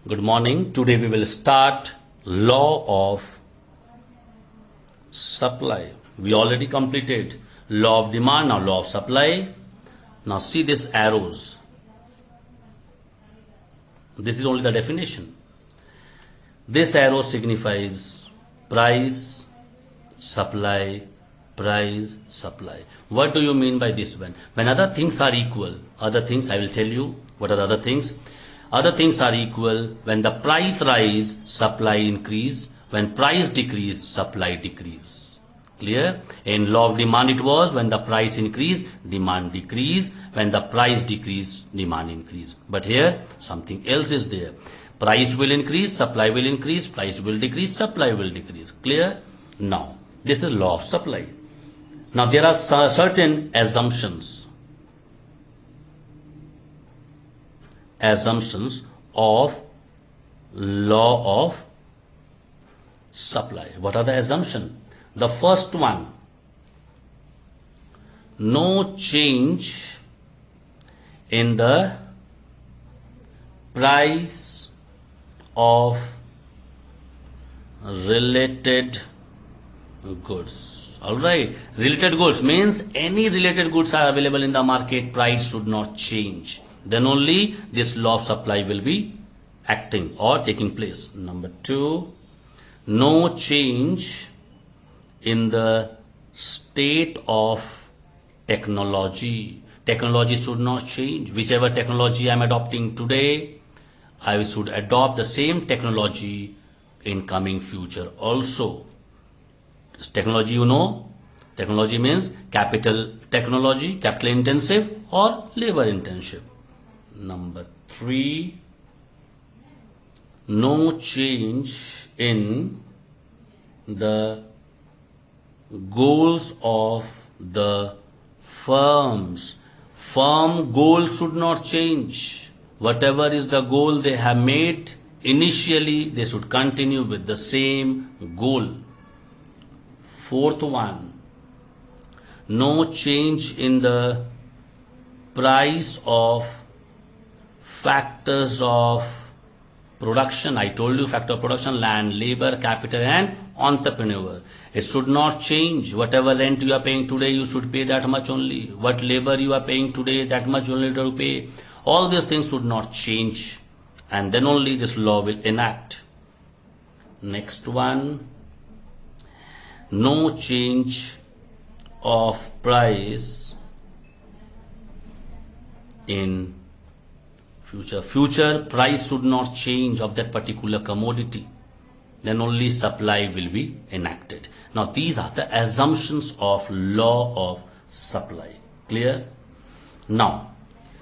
Good morning. Today we will start law of supply. We already completed law of demand, now law of supply. Now see these arrows. This is only the definition. This arrow signifies price, supply, price, supply. What do you mean by this one? When other things are equal, other things, I will tell you what are the other things. Other things are equal. When the price rise, supply increase. When price decrease, supply decrease. Clear? In law of demand it was when the price increase, demand decrease. When the price decrease, demand increase. But here something else is there. Price will increase, supply will increase, price will decrease, supply will decrease. Clear? Now, this is law of supply. Now there are certain assumptions of law of supply. What are the assumptions? The first one, no change in the price of related goods. Alright, related goods means any related goods are available in the market, price should not change. Then only this law of supply will be acting or taking place. Number two, no change in the state of technology. Technology should not change. Whichever technology I am adopting today, I should adopt the same technology in coming future also. This technology, you know, technology means capital technology, capital intensive or labor intensive. Number three, no change in the goals of the firms. Firm goals should not change. Whatever is the goal they have made, initially they should continue with the same goal. Fourth one, no change in the price of factors of production. I told you factor of production, land, labor, capital and entrepreneur. It should not change. Whatever rent you are paying today, you should pay that much only. What labor you are paying today, that much only to pay. All these things should not change. And then only this law will enact. Next one, no change of price in future price should not change of that particular commodity. Then only supply will be enacted. Now these are the assumptions of law of supply. Clear? Now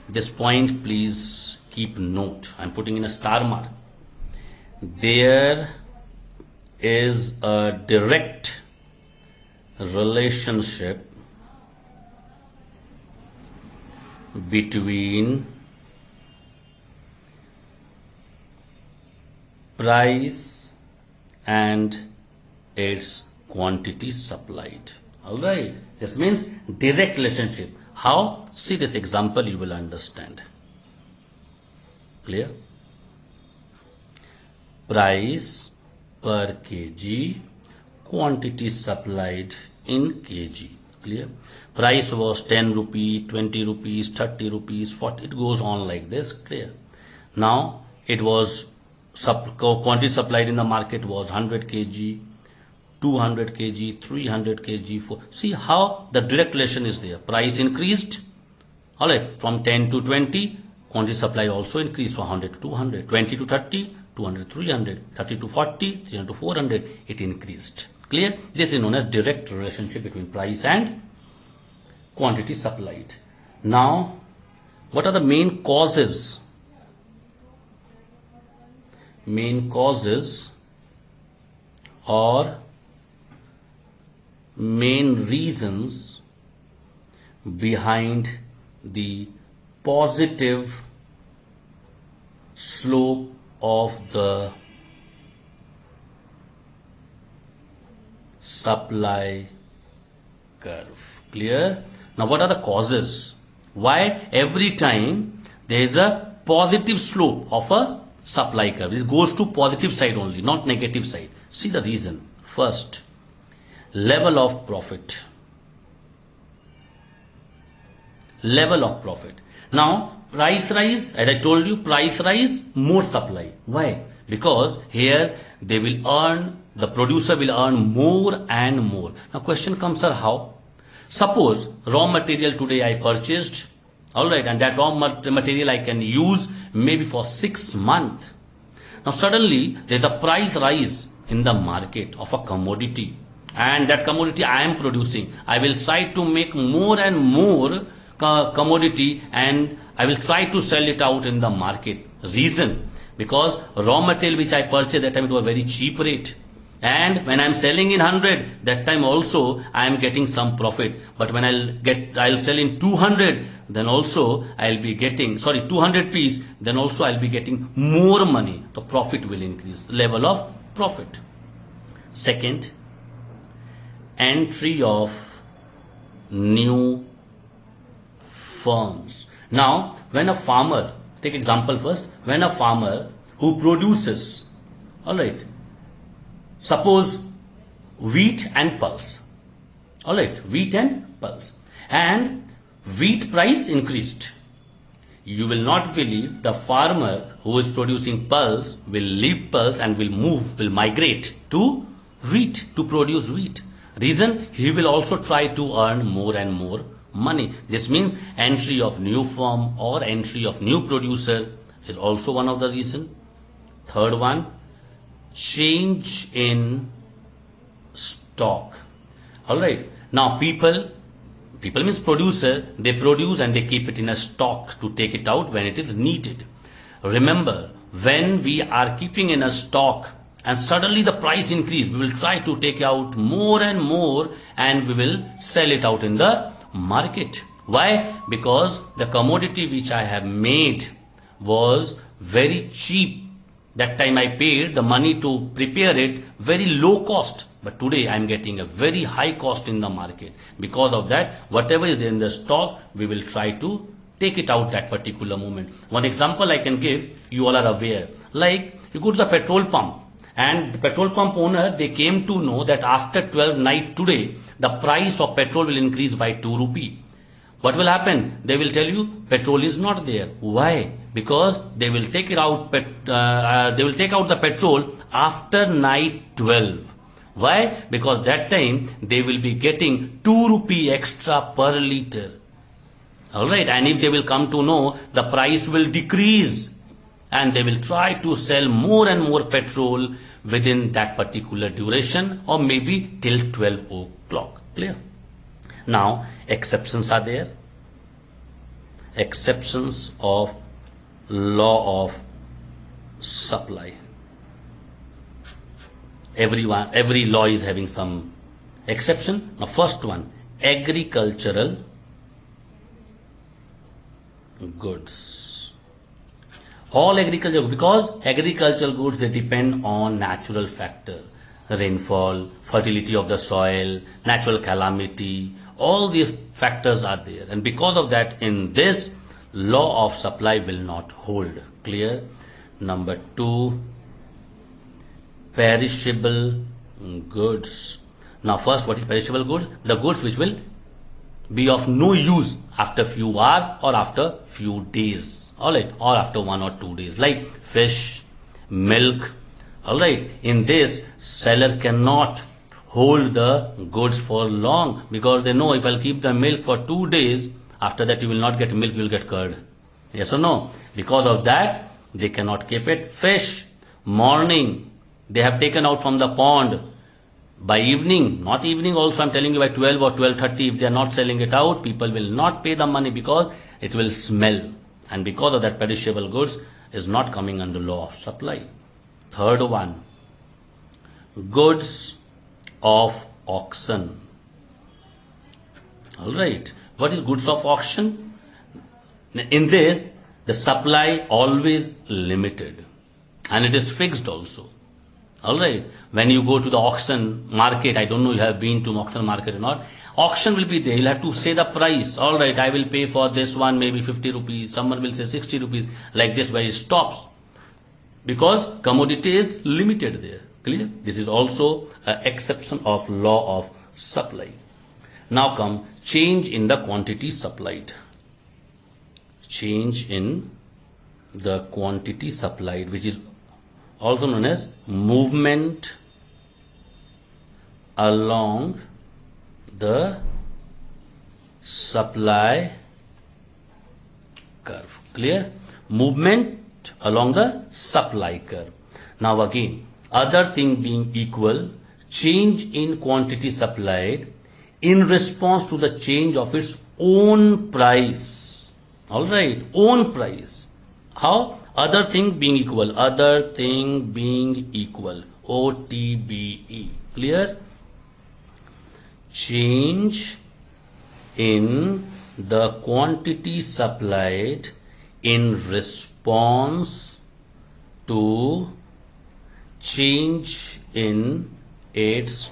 this point please keep note. I am putting in a star mark. There is a direct relationship between price and its quantity supplied. Alright, this means direct relationship. How? See this example, you will understand. Clear? Price per kg, quantity supplied in kg. Clear? Price was 10 rupees, 20 rupees, 30 rupees, 40. It goes on like this. Clear? Now it was quantity supplied in the market was 100 kg, 200 kg, 300 kg. See how the direct relation is there. Price increased. Alright, from 10 to 20, quantity supply also increased from 100 to 200, 20 to 30, 200 to 300, 30 to 40, 300 to 400. It increased. Clear? This is known as direct relationship between price and quantity supplied. Now, what are the main causes? Main causes or main reasons behind the positive slope of the supply curve. Clear? Now what are the causes? Why every time there is a positive slope of a supply curve. It goes to positive side only, not negative side. See the reason. First, level of profit. Level of profit. Now, price rise, as I told you, price rise, more supply. Why? Because here they will earn, the producer will earn more and more. Now question comes, sir, how? Suppose raw material today I purchased, alright, and that raw material I can use maybe for 6 months. Now suddenly there is a price rise in the market of a commodity, and that commodity I am producing. I will try to make more and more commodity, and I will try to sell it out in the market. Reason? Because raw material which I purchased that time, it was very cheap rate, and when I am selling in 100, that time also I am getting some profit. But when I'll sell in 200, then also I'll be getting, 200 piece, then also I'll be getting more money. The profit will increase, level of profit. Second, entry of new firms. Now, when a farmer, take example first, when a farmer who produces, alright, suppose wheat and pulse, alright, wheat and pulse, and wheat price increased. You will not believe the farmer who is producing pulse will leave pulse and will migrate to wheat to produce wheat. Reason? He will also try to earn more and more money. This means entry of new firm or entry of new producer is also one of the reason. Third one, change in stock. Alright. Now people means producer, they produce and they keep it in a stock to take it out when it is needed. Remember, when we are keeping in a stock and suddenly the price increase, we will try to take out more and more and we will sell it out in the market. Why? Because the commodity which I have made was very cheap. That time I paid the money to prepare it very low cost. But today I am getting a very high cost in the market. Because of that, whatever is in the stock, we will try to take it out that particular moment. One example I can give, you all are aware. Like you go to the petrol pump, and the petrol pump owner, they came to know that after 12 night today, the price of petrol will increase by 2 rupee. What will happen? They will tell you petrol is not there. Why? Because they will take it out. They will take out the petrol after night 12. Why? Because that time they will be getting 2 rupee extra per liter. Alright, and if they will come to know, the price will decrease and they will try to sell more and more petrol within that particular duration or maybe till 12 o'clock. Clear? Now, exceptions are there. Exceptions of law of supply. Every law is having some exception. Now, first one, agricultural goods. All agricultural, because agricultural goods, they depend on natural factor, rainfall, fertility of the soil, natural calamity, all these factors are there, and because of that, in this, law of supply will not hold. Clear? Number 2, perishable goods. Now first, what is perishable goods? The goods which will be of no use after few hours or after few days, alright, or after 1 or 2 days, like fish, milk. Alright, in this, seller cannot hold the goods for long, because they know if I'll keep the milk for 2 days, after that you will not get milk, you will get curd. Yes or no? Because of that, they cannot keep it. Fish, morning, they have taken out from the pond. By evening, not evening also, I'm telling you, by 12 or 12:30, if they are not selling it out, people will not pay the money because it will smell. And because of that, perishable goods is not coming under law of supply. Third one, goods of auction. Alright, what is goods of auction? In this, the supply always limited and it is fixed also. Alright, when you go to the auction market, I don't know you have been to auction market or not, auction will be there, you'll have to say the price. Alright, I will pay for this one maybe 50 rupees, someone will say 60 rupees, like this, where it stops. because commodity is limited there. Clear? This is also an exception of law of supply. Now come change in the quantity supplied. Change in the quantity supplied, which is also known as movement along the supply curve. Clear? Movement along the supply curve. Now again, other thing being equal, change in quantity supplied in response to the change of its own price. Alright, own price. How? Other thing being equal. Other thing being equal. OTBE. Clear? Change in the quantity supplied in response to change in its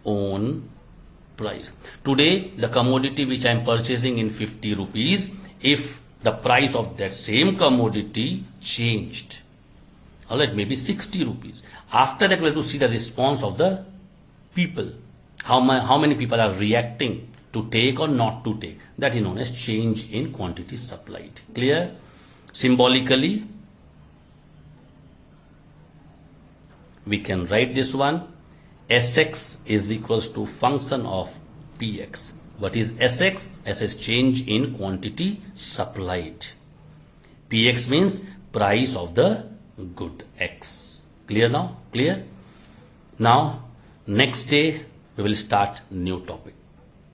own price. Today, the commodity which I am purchasing in 50 rupees, if the price of that same commodity changed, alright, maybe 60 rupees. After that, we have to see the response of the people. How many people are reacting to take or not to take. That is known as change in quantity supplied. Clear? Symbolically, we can write this one. Sx is equals to function of Px. What is Sx? S is change in quantity supplied. Px means price of the good X. Clear now? Clear? Now, next day we will start new topic.